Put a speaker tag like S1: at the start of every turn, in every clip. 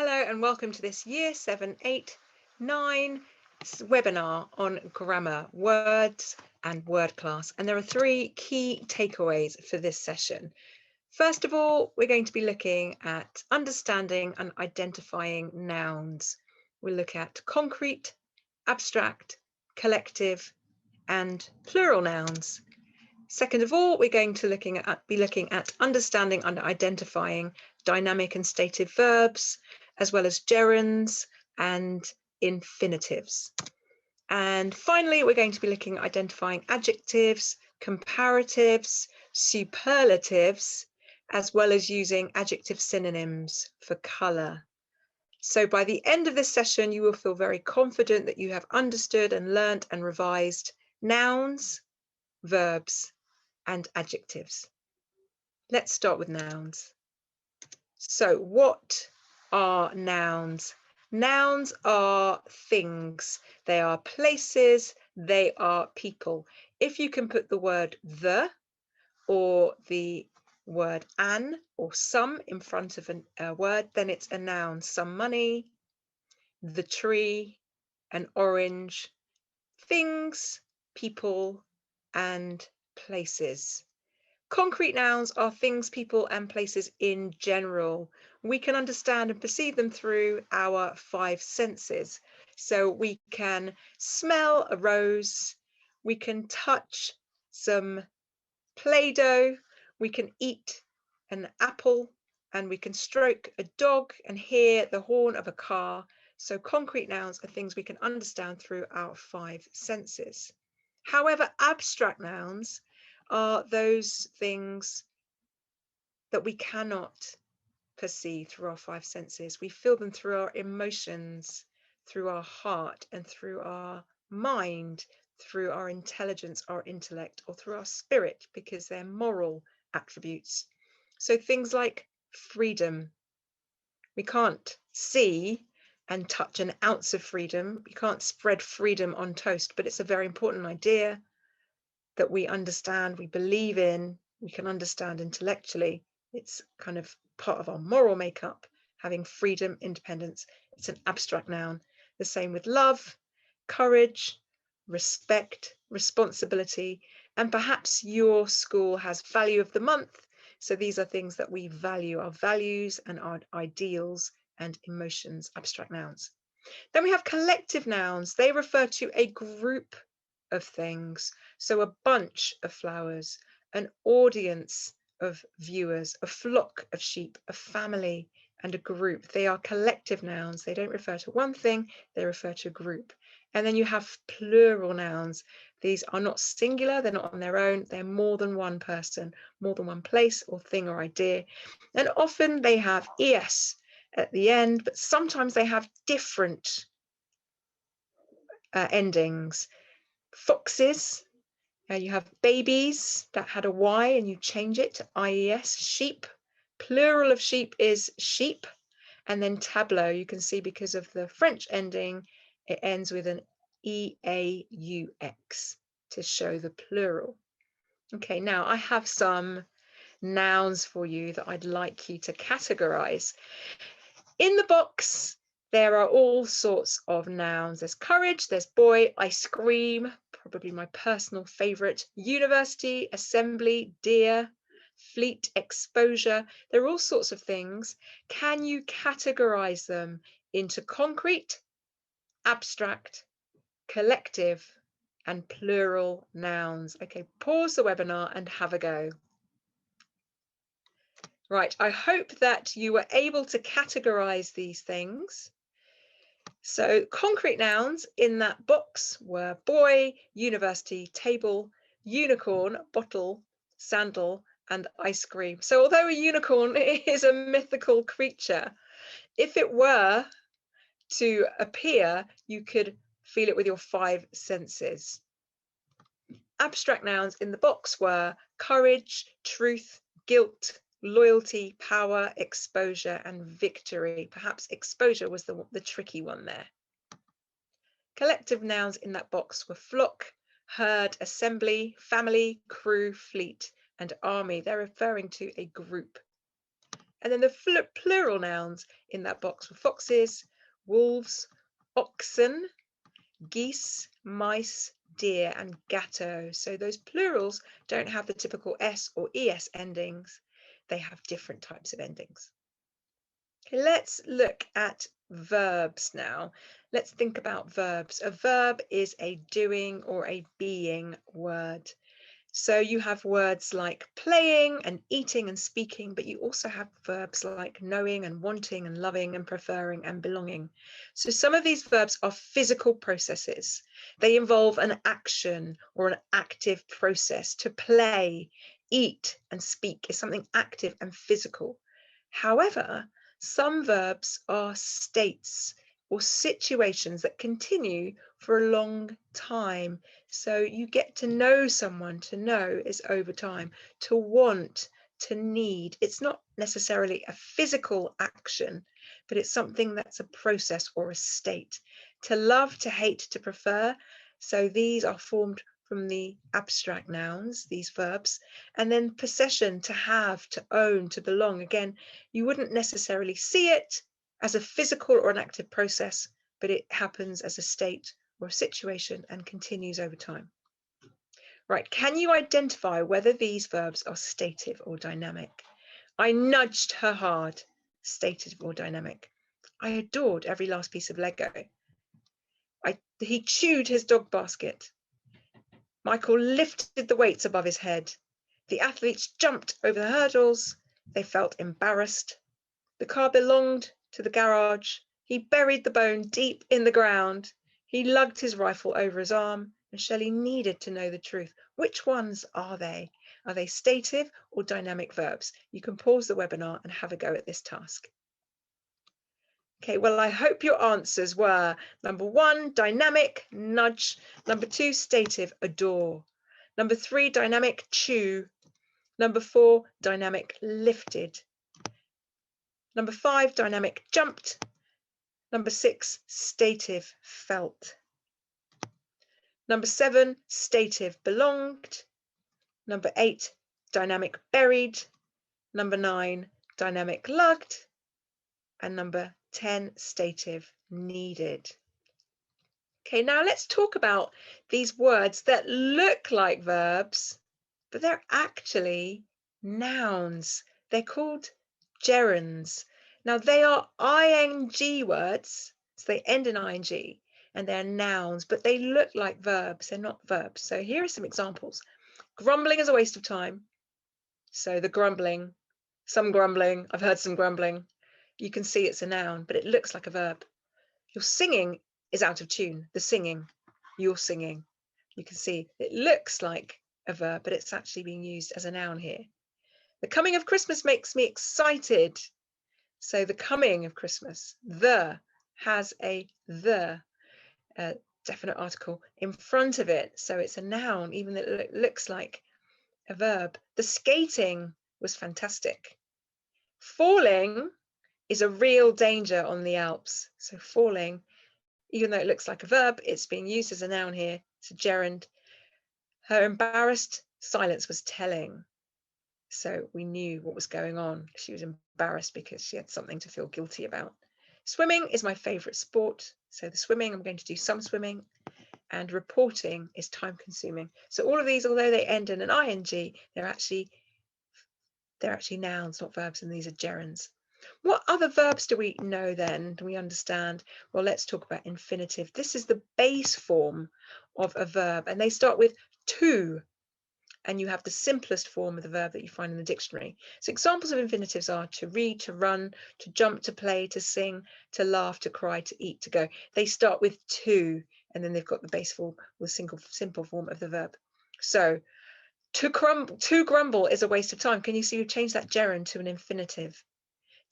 S1: Hello and welcome to this Year 7, 8, 9 webinar on grammar, words and word class. And there are three key takeaways for this session. First of all, we're going to be looking at understanding and identifying nouns. We'll look at concrete, abstract, collective and plural nouns. Second of all, we're going to be looking at understanding and identifying dynamic and stative verbs, as well as gerunds and infinitives. And finally, we're going to be looking at identifying adjectives, comparatives, superlatives, as well as using adjective synonyms for colour. So by the end of this session, you will feel very confident that you have understood and learnt and revised nouns, verbs, and adjectives. Let's start with nouns. So what are nouns? Nouns are things. They are places. They are people. If you can put the word the or the word an or some in front of a word, then it's a noun. Some money, the tree, an orange, things, people, and places. Concrete nouns are things, people, and places in general. We can understand and perceive them through our five senses. So we can smell a rose, we can touch some Play-Doh, we can eat an apple, and we can stroke a dog and hear the horn of a car. So concrete nouns are things we can understand through our five senses. However, abstract nouns are those things that we cannot perceive through our five senses. We feel them through our emotions, through our heart, and through our mind, through our intelligence, our intellect, or through our spirit, because they're moral attributes. So things like freedom. We can't see and touch an ounce of freedom. You can't spread freedom on toast, but it's a very important idea that we understand, we believe in, we can understand intellectually. It's kind of part of our moral makeup, having freedom, independence. It's an abstract noun. The same with love, courage, respect, responsibility, and perhaps your school has value of the month. So these are things that we value, our values and our ideals and emotions, abstract nouns. Then we have collective nouns. They refer to a group of things. So a bunch of flowers, an audience of viewers, a flock of sheep, a family, and a group. They are collective nouns. They don't refer to one thing, they refer to a group. And then you have plural nouns. These are not singular, they're not on their own, they're more than one person, more than one place or thing or idea. And often they have es at the end, but sometimes they have different endings. Foxes, you have babies that had a Y and you change it to IES, sheep. Plural of sheep is sheep. And then tableau, you can see because of the French ending, it ends with an EAUX to show the plural. Okay, now I have some nouns for you that I'd like you to categorize. In the box, there are all sorts of nouns. There's courage, there's boy, ice cream, probably my personal favorite, university, assembly, deer, fleet, exposure. There are all sorts of things. Can you categorize them into concrete, abstract, collective, and plural nouns? Okay, pause the webinar and have a go. Right, I hope that you were able to categorize these things. So concrete nouns in that box were boy, university, table, unicorn, bottle, sandal, and ice cream. So although a unicorn is a mythical creature, if it were to appear, you could feel it with your five senses. Abstract nouns in the box were courage, truth, guilt, loyalty, power, exposure, and victory. Perhaps exposure was the tricky one there. Collective nouns in that box were flock, herd, assembly, family, crew, fleet, and army. They're referring to a group. And then the plural nouns in that box were foxes, wolves, oxen, geese, mice, deer, and gatto. So those plurals don't have the typical S or ES endings. They have different types of endings. Okay, let's look at verbs now. Let's think about verbs. A verb is a doing or a being word. So you have words like playing and eating and speaking, but you also have verbs like knowing and wanting and loving and preferring and belonging. So some of these verbs are physical processes. They involve an action or an active process. To play, eat, and speak is something active and physical. However, some verbs are states or situations that continue for a long time. So you get to know someone. To know is over time. To want, to need. It's not necessarily a physical action, but it's something that's a process or a state. To love, to hate, to prefer. So these are formed from the abstract nouns, these verbs. And then possession, to have, to own, to belong. Again, you wouldn't necessarily see it as a physical or an active process, but it happens as a state or a situation and continues over time. Right, can you identify whether these verbs are stative or dynamic? I nudged her hard, stative or dynamic. I adored every last piece of Lego. He chewed his dog basket. Michael lifted the weights above his head. The athletes jumped over the hurdles. They felt embarrassed. The car belonged to the garage. He buried the bone deep in the ground. He lugged his rifle over his arm, and Shelley needed to know the truth. Which ones are they? Are they stative or dynamic verbs? You can pause the webinar and have a go at this task. Okay, well, I hope your answers were number 1, dynamic, nudge. Number 2, stative, adore. Number 3, dynamic, chew. Number 4, dynamic, lifted. Number 5, dynamic, jumped. Number 6, stative, felt. Number 7, stative, belonged. Number 8, dynamic, buried. Number 9, dynamic, lugged. And number 10, stative, needed. Okay, now let's talk about these words that look like verbs, but they're actually nouns. They're called gerunds. Now they are ing words, so they end in ing, and they're nouns, but they look like verbs. They're not verbs. So here are some examples. Grumbling is a waste of time. So the grumbling, some grumbling, I've heard some grumbling. You can see it's a noun, but it looks like a verb. Your singing is out of tune. The singing, you're singing. You can see it looks like a verb, but it's actually being used as a noun here. The coming of Christmas makes me excited. So the coming of Christmas, the has a definite article in front of it. So it's a noun, even though it looks like a verb. The skating was fantastic. Falling is a real danger on the Alps. So falling, even though it looks like a verb, it's being used as a noun here. It's a gerund. Her embarrassed silence was telling. So we knew what was going on. She was embarrassed because she had something to feel guilty about. Swimming is my favourite sport. So the swimming, I'm going to do some swimming. And reporting is time consuming. So all of these, although they end in an ing, they're actually nouns, not verbs, and these are gerunds. What other verbs do we know then? Do we understand? Well, let's talk about infinitive. This is the base form of a verb, and they start with to, and you have the simplest form of the verb that you find in the dictionary. So examples of infinitives are to read, to run, to jump, to play, to sing, to laugh, to cry, to eat, to go. They start with to, and then they've got the base form with simple form of the verb. So to grumble is a waste of time. Can you see we've changed that gerund to an infinitive?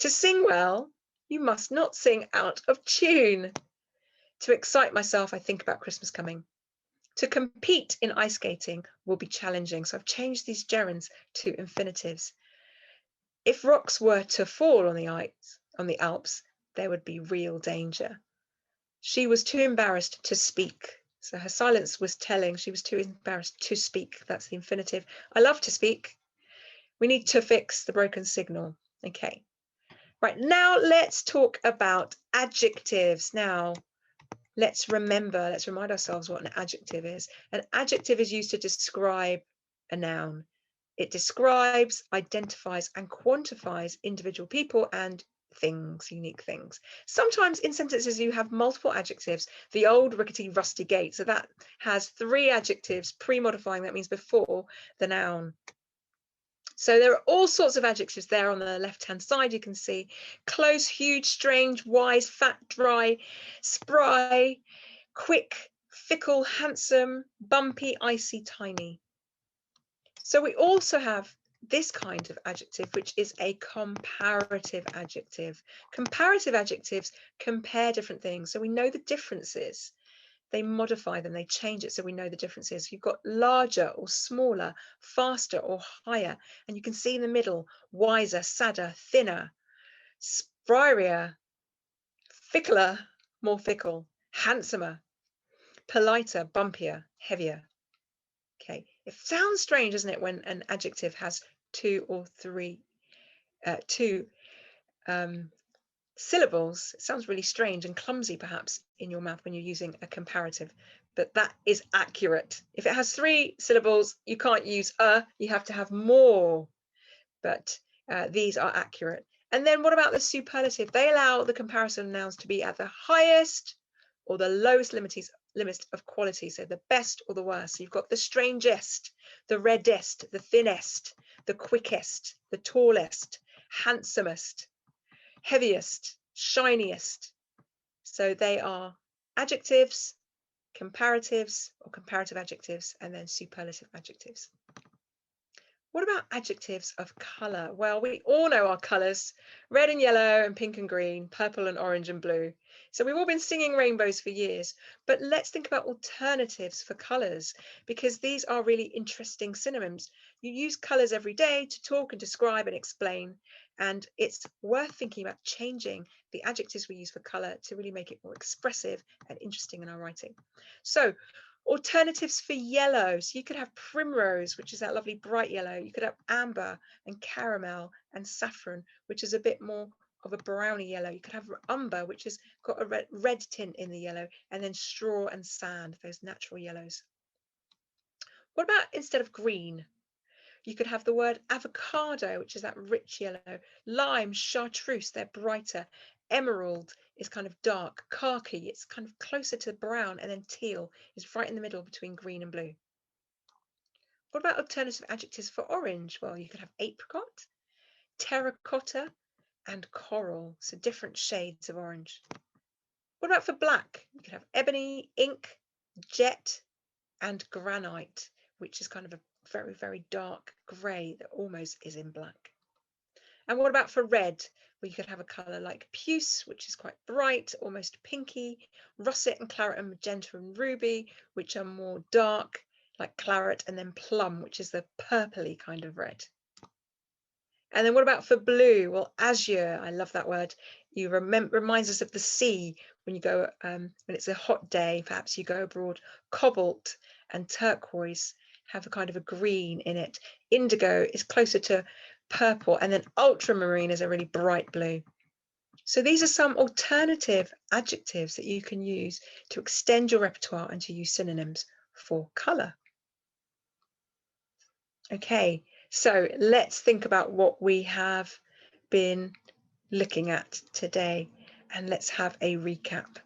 S1: To sing well, you must not sing out of tune. To excite myself, I think about Christmas coming. To compete in ice skating will be challenging. So I've changed these gerunds to infinitives. If rocks were to fall on the ice, on the Alps, there would be real danger. She was too embarrassed to speak. So her silence was telling. She was too embarrassed to speak. That's the infinitive. I love to speak. We need to fix the broken signal. Okay. Right, now let's talk about adjectives. Now, let's remind ourselves what an adjective is. An adjective is used to describe a noun. It describes, identifies, and quantifies individual people and things, unique things. Sometimes in sentences you have multiple adjectives. The old rickety rusty gate, so that has 3 adjectives pre-modifying, that means before the noun. So there are all sorts of adjectives there on the left-hand side. You can see close, huge, strange, wise, fat, dry, spry, quick, fickle, handsome, bumpy, icy, tiny. So we also have this kind of adjective, which is a comparative adjective. Comparative adjectives compare different things, so we know the differences. They modify them, they change it so we know the differences. You've got larger or smaller, faster or higher, and you can see in the middle, wiser, sadder, thinner, sprier, fickler, more fickle, handsomer, politer, bumpier, heavier. Okay, it sounds strange, doesn't it, when an adjective has 2 or 3 syllables. It sounds really strange and clumsy perhaps in your mouth when you're using a comparative, but that is accurate. If it has 3 syllables, you can't use you have to have more, but these are accurate. And then what about the superlative? They allow the comparison nouns to be at the highest or the lowest limit of quality, so the best or the worst. So you've got the strangest, the reddest, the thinnest, the quickest, the tallest, handsomest, heaviest, shiniest. So they are adjectives, comparatives or comparative adjectives, and then superlative adjectives. What about adjectives of colour? Well, we all know our colours: red and yellow and pink and green, purple and orange and blue. So we've all been singing rainbows for years, but let's think about alternatives for colours, because these are really interesting synonyms. You use colours every day to talk and describe and explain, and it's worth thinking about changing the adjectives we use for colour to really make it more expressive and interesting in our writing. So alternatives for yellow. So you could have primrose, which is that lovely bright yellow. You could have amber and caramel and saffron, which is a bit more of a browny yellow. You could have umber, which has got a red tint in the yellow, and then straw and sand, those natural yellows. What about instead of green? You could have the word avocado, which is that rich yellow. Lime, chartreuse, they're brighter. Emerald is kind of dark. Khaki, it's kind of closer to brown. And then teal is right in the middle between green and blue. What about alternative adjectives for orange? Well, you could have apricot, terracotta, and coral. So different shades of orange. What about for black? You could have ebony, ink, jet, and granite, which is kind of a very, very dark grey that almost is in black. And what about for red? Well, you could have a colour like puce, which is quite bright, almost pinky, russet and claret and magenta and ruby, which are more dark, like claret, and then plum, which is the purpley kind of red. And then what about for blue? Well, azure, I love that word. You reminds us of the sea when you go, when it's a hot day, perhaps you go abroad. Cobalt and turquoise have a kind of a green in it. Indigo is closer to purple, and then ultramarine is a really bright blue. So these are some alternative adjectives that you can use to extend your repertoire and to use synonyms for colour. Okay, so let's think about what we have been looking at today, and let's have a recap.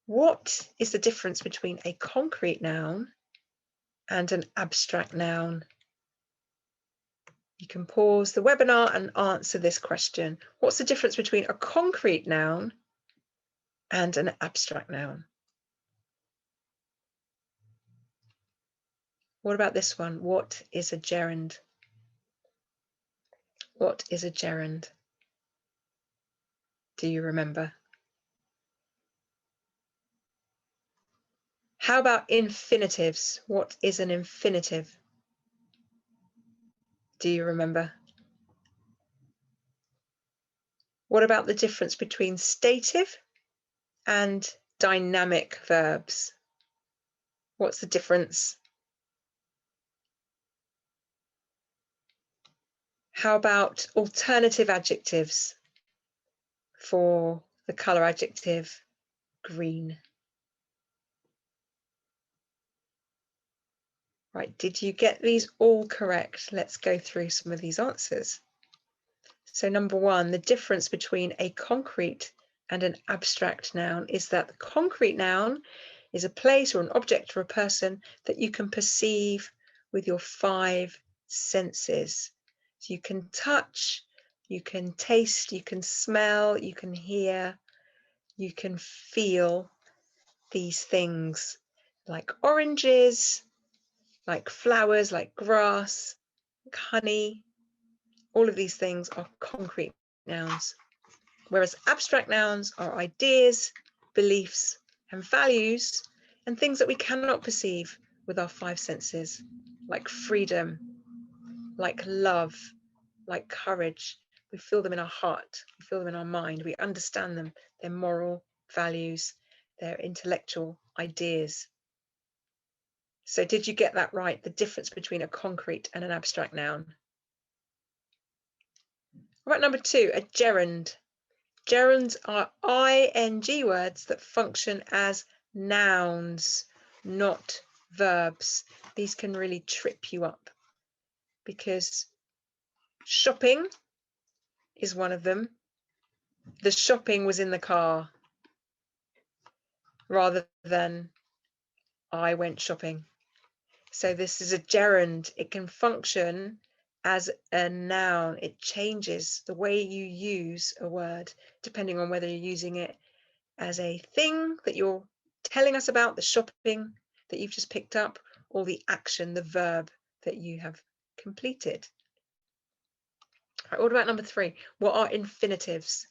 S1: What is the difference between a concrete noun and an abstract noun? You can pause the webinar and answer this question. What's the difference between a concrete noun and an abstract noun? What about this one? What is a gerund? What is a gerund? Do you remember? How about infinitives? What is an infinitive? Do you remember? What about the difference between stative and dynamic verbs? What's the difference? How about alternative adjectives for the colour adjective green? Right, did you get these all correct? Let's go through some of these answers. So number one, the difference between a concrete and an abstract noun is that the concrete noun is a place or an object or a person that you can perceive with your 5 senses. So you can touch, you can taste, you can smell, you can hear, you can feel these things like oranges, like flowers, like grass, like honey. All of these things are concrete nouns, whereas abstract nouns are ideas, beliefs, and values, and things that we cannot perceive with our 5 senses, like freedom, like love, like courage. We feel them in our heart, we feel them in our mind, we understand them, their moral values, their intellectual ideas. So did you get that right? The difference between a concrete and an abstract noun. Right, number 2, a gerund. Gerunds are ing words that function as nouns, not verbs. These can really trip you up because shopping is one of them. The shopping was in the car rather than I went shopping. So this is a gerund. It can function as a noun. It changes the way you use a word depending on whether you're using it as a thing that you're telling us about, the shopping that you've just picked up, or the action, the verb that you have completed. Right, what about number 3? What are infinitives?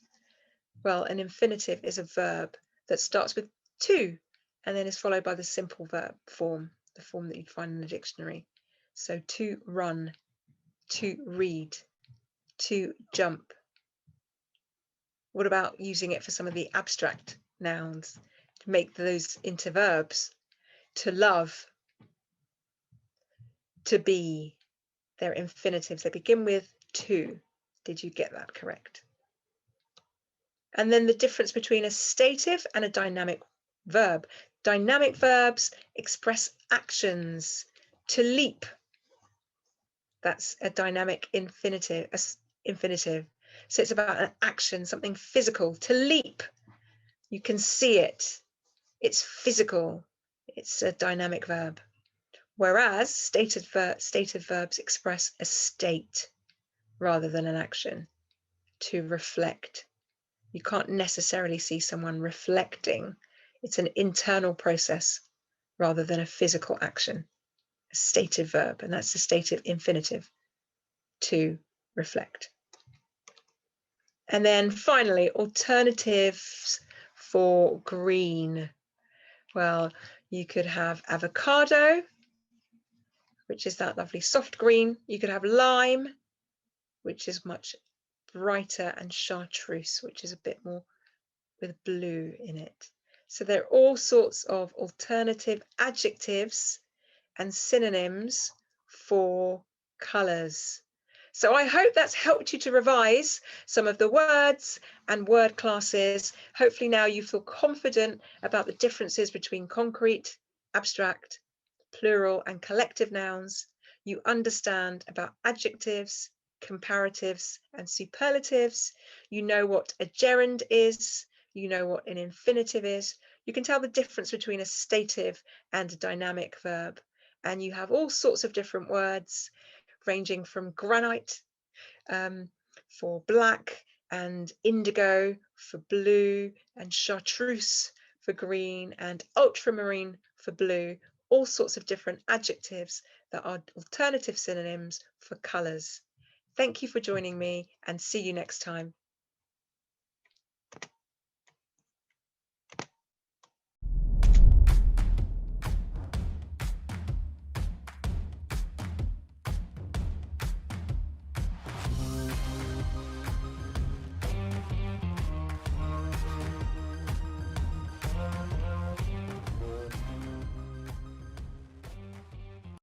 S1: Well, an infinitive is a verb that starts with to and then is followed by the simple verb form, the form that you'd find in the dictionary. So to run, to read, to jump. What about using it for some of the abstract nouns to make those into verbs? To love, to be. They're infinitives. They begin with to. Did you get that correct? And then the difference between a stative and a dynamic verb. Dynamic verbs express actions. To leap, that's a dynamic infinitive. So it's about an action, something physical. To leap, you can see it. It's physical. It's a dynamic verb. Whereas stative verbs express a state rather than an action. To reflect. You can't necessarily see someone reflecting. It's an internal process rather than a physical action. A stative verb, and that's the stative infinitive. To reflect. And then finally, alternatives for green. Well, you could have avocado, which is that lovely soft green. You could have lime, which is much brighter, and chartreuse, which is a bit more with blue in it. So there are all sorts of alternative adjectives and synonyms for colours. So I hope that's helped you to revise some of the words and word classes. Hopefully now you feel confident about the differences between concrete, abstract, plural and collective nouns. You understand about adjectives, comparatives and superlatives. You know what a gerund is. You know what an infinitive is. You can tell the difference between a stative and a dynamic verb. And you have all sorts of different words ranging from granite for black, and indigo for blue, and chartreuse for green, and ultramarine for blue. All sorts of different adjectives that are alternative synonyms for colours. Thank you for joining me, and see you next time.